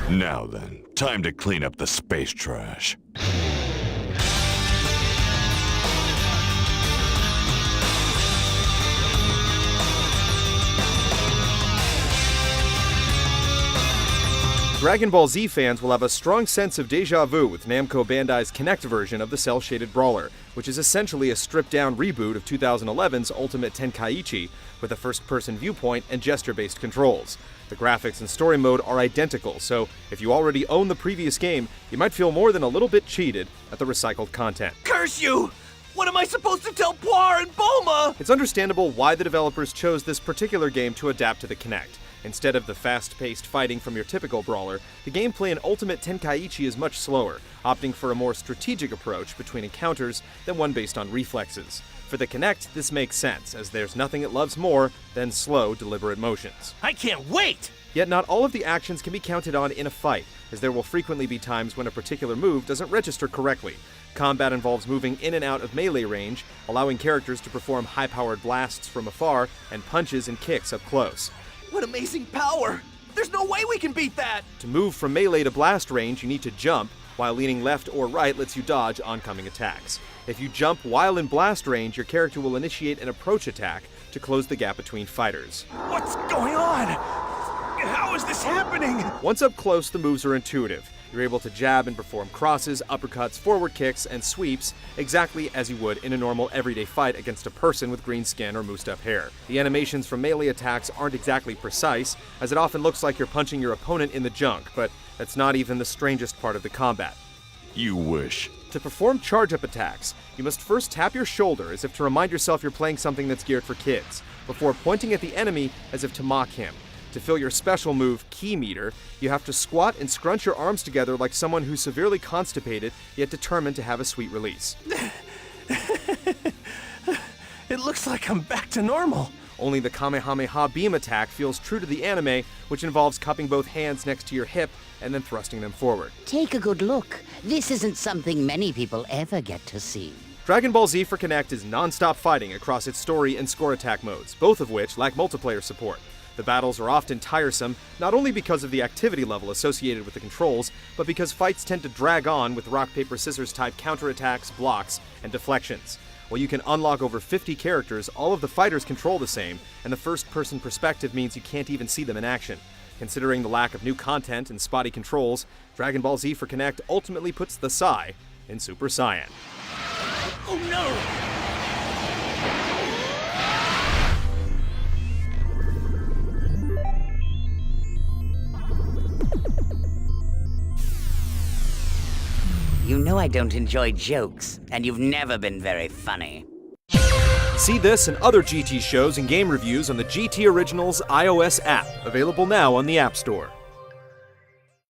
Now then, time to clean up the space trash. Dragon Ball Z fans will have a strong sense of déjà vu with Namco Bandai's Kinect version of the cel-shaded brawler, which is essentially a stripped-down reboot of 2011's Ultimate Tenkaichi with a first-person viewpoint and gesture-based controls. The graphics and story mode are identical, so if you already own the previous game, you might feel more than a little bit cheated at the recycled content. Curse you! What am I supposed to tell Poir and Bulma? It's understandable why the developers chose this particular game to adapt to the Kinect. Instead of the fast-paced fighting from your typical brawler, the gameplay in Ultimate Tenkaichi is much slower, opting for a more strategic approach between encounters than one based on reflexes. For the Kinect, this makes sense, as there's nothing it loves more than slow, deliberate motions. I can't wait! Yet not all of the actions can be counted on in a fight, as there will frequently be times when a particular move doesn't register correctly. Combat involves moving in and out of melee range, allowing characters to perform high-powered blasts from afar and punches and kicks up close. What amazing power! There's no way we can beat that! To move from melee to blast range, you need to jump, while leaning left or right lets you dodge oncoming attacks. If you jump while in blast range, your character will initiate an approach attack to close the gap between fighters. What's going on? How is this happening? Once up close, the moves are intuitive. You're able to jab and perform crosses, uppercuts, forward kicks, and sweeps exactly as you would in a normal everyday fight against a person with green skin or moosed-up hair. The animations from melee attacks aren't exactly precise, as it often looks like you're punching your opponent in the junk, but that's not even the strangest part of the combat. You wish. To perform charge-up attacks, you must first tap your shoulder as if to remind yourself you're playing something that's geared for kids, before pointing at the enemy as if to mock him. To fill your special move, Key Meter, you have to squat and scrunch your arms together like someone who's severely constipated, yet determined to have a sweet release. It looks like I'm back to normal. Only the Kamehameha beam attack feels true to the anime, which involves cupping both hands next to your hip and then thrusting them forward. Take a good look. This isn't something many people ever get to see. Dragon Ball Z for Kinect is non-stop fighting across its story and score attack modes, both of which lack multiplayer support. The battles are often tiresome, not only because of the activity level associated with the controls, but because fights tend to drag on with rock-paper-scissors type counterattacks, blocks, and deflections. While you can unlock over 50 characters, all of the fighters control the same, and the first-person perspective means you can't even see them in action. Considering the lack of new content and spotty controls, Dragon Ball Z for Kinect ultimately puts the Psy in Super Saiyan. Oh no! You know I don't enjoy jokes, and you've never been very funny. See this and other GT shows and game reviews on the GT Originals iOS app, available now on the App Store.